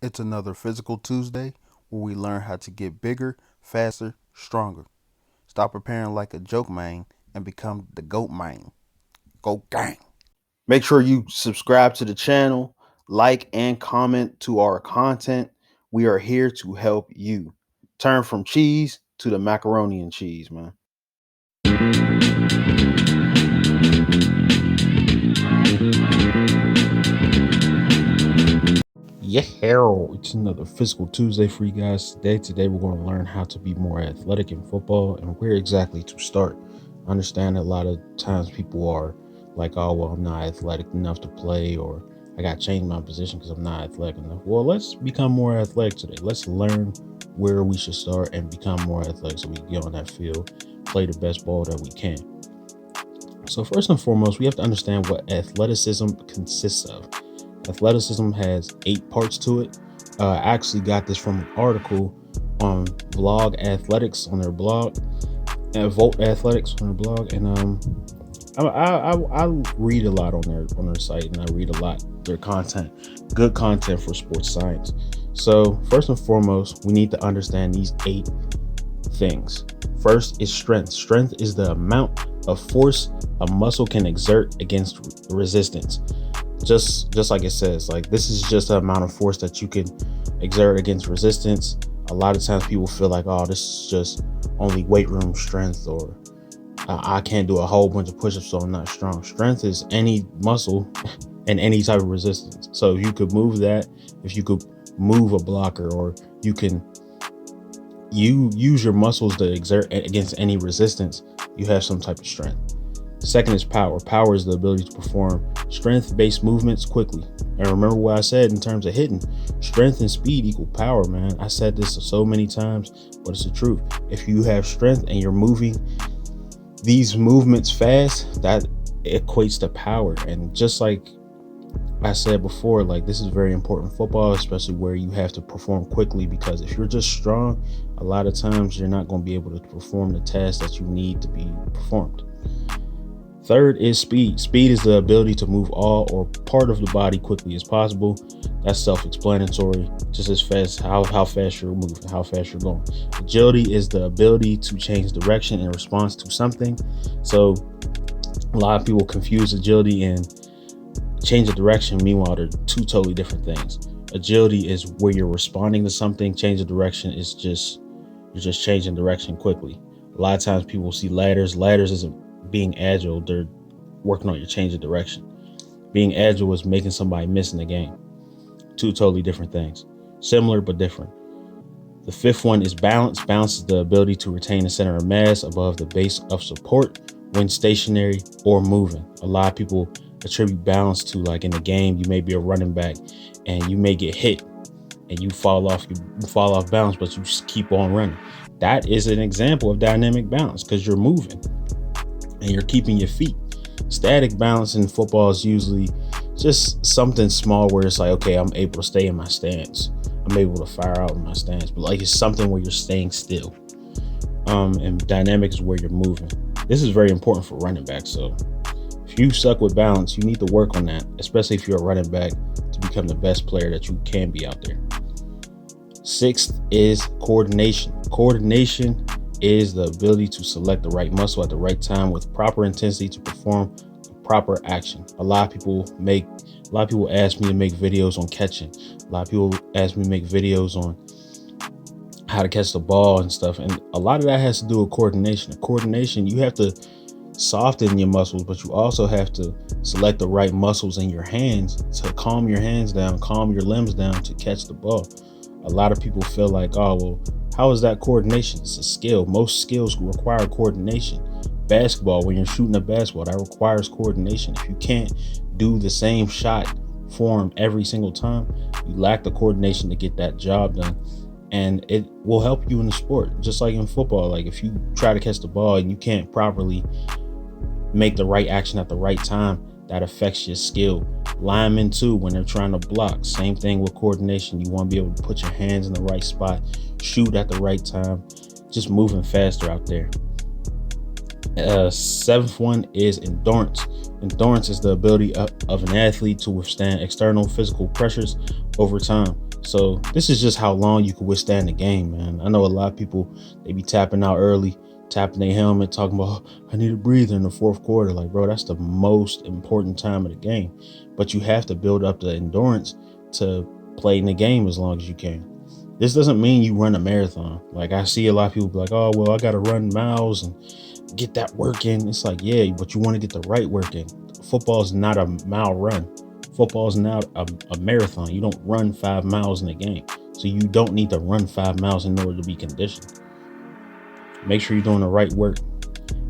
It's another Physical Tuesday where we learn how to get bigger, faster, stronger. Stop preparing like a joke man and become the GOAT man. Go gang. Make sure you subscribe to the channel, like and comment to our content. We are here to help you turn from cheese to the macaroni and cheese, man. Yeah, it's another Physical Tuesday for you guys today. We're going to learn how to be more athletic in football and where exactly to start. I understand a lot of times people are like, oh, well, I'm not athletic enough to play, or I got to change my position because I'm not athletic enough. Well, let's become more athletic today. Let's learn where we should start and become more athletic so we can get on that field, play the best ball that we can. So first and foremost, we have to understand what athleticism consists of. Athleticism has 8 parts to it. I actually got this from an article on Blog Athletics on their blog, and Volt Athletics on their blog, and I read a lot on their site, and I read a lot their content, good content for sports science. So first and foremost, we need to understand these 8 things. First is strength. Strength is the amount of force a muscle can exert against resistance. Just like it says, like, this is just the amount of force that you can exert against resistance. A lot of times people feel like, oh, this is just only weight room strength, or I can't do a whole bunch of push-ups, so I'm not strong. Strength is any muscle and any type of resistance. So if you could move that, if you could move a blocker, or you can use your muscles to exert against any resistance, you have some type of strength. Second is power. Power is the ability to perform strength-based movements quickly. And remember what I said in terms of hitting. Strength and speed equal power, man. I said this so many times, but it's the truth. If you have strength and you're moving these movements fast, that equates to power. And just like I said before, like, this is very important in football, especially where you have to perform quickly, because if you're just strong, a lot of times you're not going to be able to perform the tasks that you need to be performed. Third is speed. Speed is the ability to move all or part of the body quickly as possible. That's self-explanatory. Just as fast, how fast you're moving, how fast you're going. Agility is the ability to change direction in response to something. So a lot of people confuse agility and change of direction. Meanwhile, they're two totally different things. Agility is where you're responding to something. Change of direction is you're just changing direction quickly. A lot of times people see ladders. Ladders isn't being agile. They're working on your change of direction. Being agile is making somebody miss in the game. Two totally different things. Similar but different. The fifth one is balance. Balance is the ability to retain a center of mass above the base of support when stationary or moving. A lot of people attribute balance to, like, in the game, you may be a running back and you may get hit and you fall off balance, but you just keep on running. That is an example of dynamic balance, because you're moving and you're keeping your feet. Static balance in football is usually just something small where it's like, okay, I'm able to stay in my stance. I'm able to fire out in my stance, but like, it's something where you're staying still. And dynamic is where you're moving. This is very important for running backs. So if you suck with balance, you need to work on that, especially if you're a running back, to become the best player that you can be out there. Sixth is coordination. Coordination is the ability to select the right muscle at the right time with proper intensity to perform a proper action. A lot of people ask me to make videos on catching. A lot of people ask me to make videos on how to catch the ball and stuff. And a lot of that has to do with coordination. Coordination, you have to soften your muscles, but you also have to select the right muscles in your hands to calm your hands down, calm your limbs down to catch the ball. A lot of people feel like, oh, well, how is that coordination? It's a skill. Most skills require coordination. Basketball, when you're shooting a basketball, that requires coordination. If you can't do the same shot form every single time, you lack the coordination to get that job done. And it will help you in the sport. Just like in football, like, if you try to catch the ball and you can't properly make the right action at the right time, that affects your skill. Linemen too, when they're trying to block, same thing with coordination. You want to be able to put your hands in the right spot, shoot at the right time, just moving faster out there. Seventh one is endurance. Endurance is the ability of an athlete to withstand external physical pressures over time. So this is just how long you can withstand the game, man. I know a lot of people, they be tapping out early, tapping their helmet, talking about, "Oh, I need a breather in the fourth quarter." Like, bro, that's the most important time of the game. But you have to build up the endurance to play in the game as long as you can. This doesn't mean you run a marathon. Like, I see a lot of people be like, "Oh, well, I got to run miles and get that work in." It's like, yeah, but you want to get the right work in. Football is not a mile run. Football is not a marathon. You don't run 5 miles in a game. So you don't need to run 5 miles in order to be conditioned. Make sure you're doing the right work.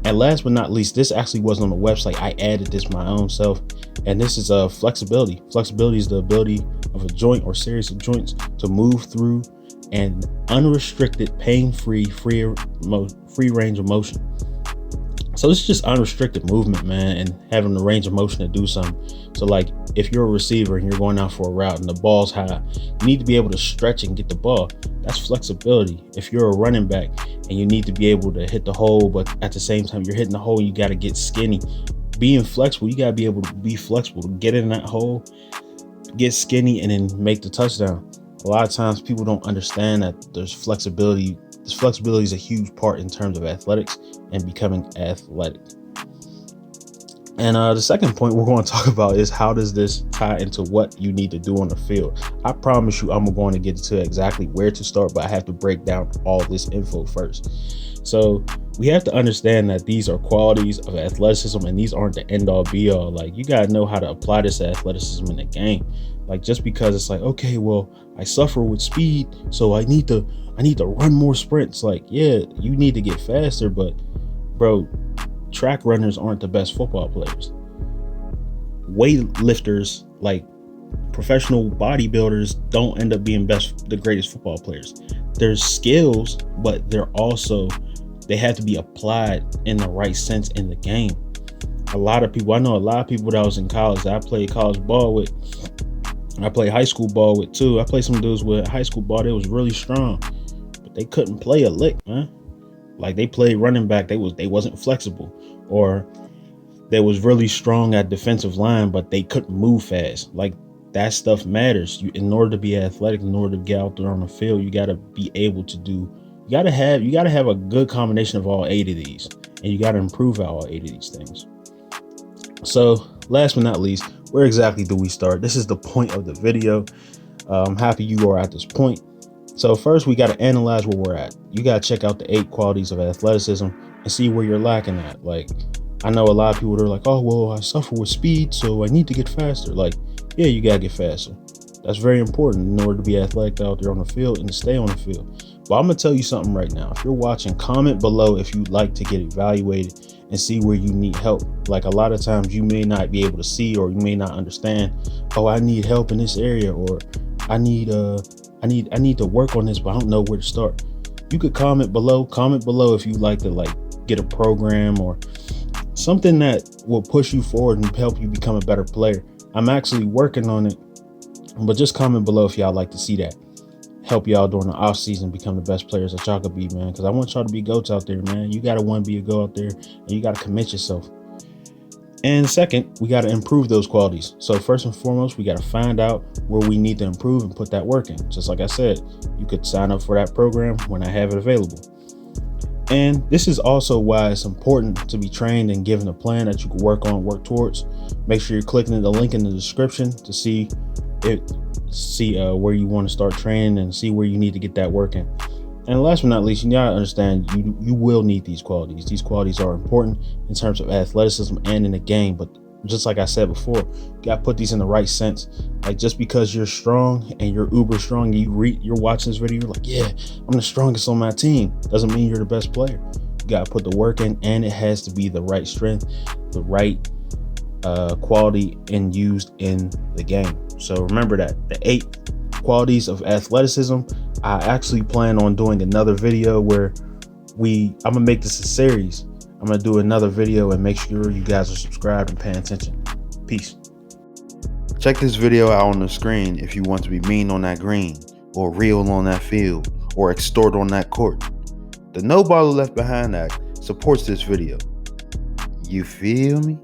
And last but not least, this actually wasn't on the website. I added this my own self. And this is flexibility. Flexibility is the ability of a joint or series of joints to move through an unrestricted, pain-free, free range of motion. So it's just unrestricted movement, man, and having the range of motion to do something. So like if you're a receiver and you're going out for a route and the ball's high, you need to be able to stretch and get the ball. That's flexibility. If you're a running back and you need to be able to hit the hole, but at the same time you're hitting the hole, you got to get skinny. Being flexible, you got to be able to be flexible to get in that hole, get skinny, and then make the touchdown. A lot of times people don't understand that there's flexibility. This flexibility is a huge part in terms of athletics and becoming athletic. And the second point we're going to talk about is how does this tie into what you need to do on the field. I promise you I'm going to get to exactly where to start, but I have to break down all this info first. So we have to understand that these are qualities of athleticism and these aren't the end all be all. Like, you got to know how to apply this athleticism in the game. Like, just because it's like, okay, well, I suffer with speed, so I need to run more sprints. Like, yeah, you need to get faster, but bro, track runners aren't the best football players. Weightlifters, like professional bodybuilders, don't end up being the greatest football players. There's skills, but they have to be applied in the right sense in the game. I know a lot of people that was in college that I played college ball with. I played high school ball with too. I played some dudes with high school ball. They was really strong, but they couldn't play a lick, man. Like, they played running back. They wasn't flexible, or they was really strong at defensive line, but they couldn't move fast. Like, that stuff matters. In order to be athletic, in order to get out there on the field, you got to be able to do. You got to have a good combination of all 8 of these, and you got to improve all 8 of these things. So, last but not least, where exactly do we start? This is the point of the video. I'm happy you are at this point. So first, we got to analyze where we're at. You got to check out the 8 qualities of athleticism and see where you're lacking at. Like, I know a lot of people that are like, "Oh, well, I suffer with speed, so I need to get faster." Like, yeah, you got to get faster. That's very important in order to be athletic out there on the field and to stay on the field. But I'm going to tell you something right now. If you're watching, comment below if you'd like to get evaluated and see where you need help. Like, a lot of times you may not be able to see, or you may not understand, "Oh, I need help in this area," or I need to work on this, but I don't know where to start. You could comment below if you'd like to get a program or something that will push you forward and help you become a better player. I'm actually working on it, but just comment below if y'all like to see that. Help y'all during the off season become the best players that y'all could be, man. Because I want y'all to be goats out there, man. You gotta want to be a go out there, and you gotta commit yourself. And second, we gotta improve those qualities. So first and foremost, we gotta find out where we need to improve and put that work in. Just like I said, you could sign up for that program when I have it available. And this is also why it's important to be trained and given a plan that you can work towards. Make sure you're clicking the link in the description to see where you want to start training and see where you need to get that work in. And last but not least, you gotta understand you will need these qualities. These qualities are important in terms of athleticism and in the game. But just like I said before, you gotta put these in the right sense. Like, just because you're strong and you're uber strong, you're watching this video, you're like, "Yeah, I'm the strongest on my team," doesn't mean you're the best player. You gotta put the work in, and it has to be the right strength, the right quality, and used in the game. So remember that the 8 qualities of athleticism. I actually plan on doing another video where I'm gonna make this a series. I'm gonna do another video, and make sure you guys are subscribed and paying attention. Peace. Check this video out on the screen if you want to be mean on that green, or real on that field, or extort on that court. The No Baller Left Behind Act supports this video. You feel me?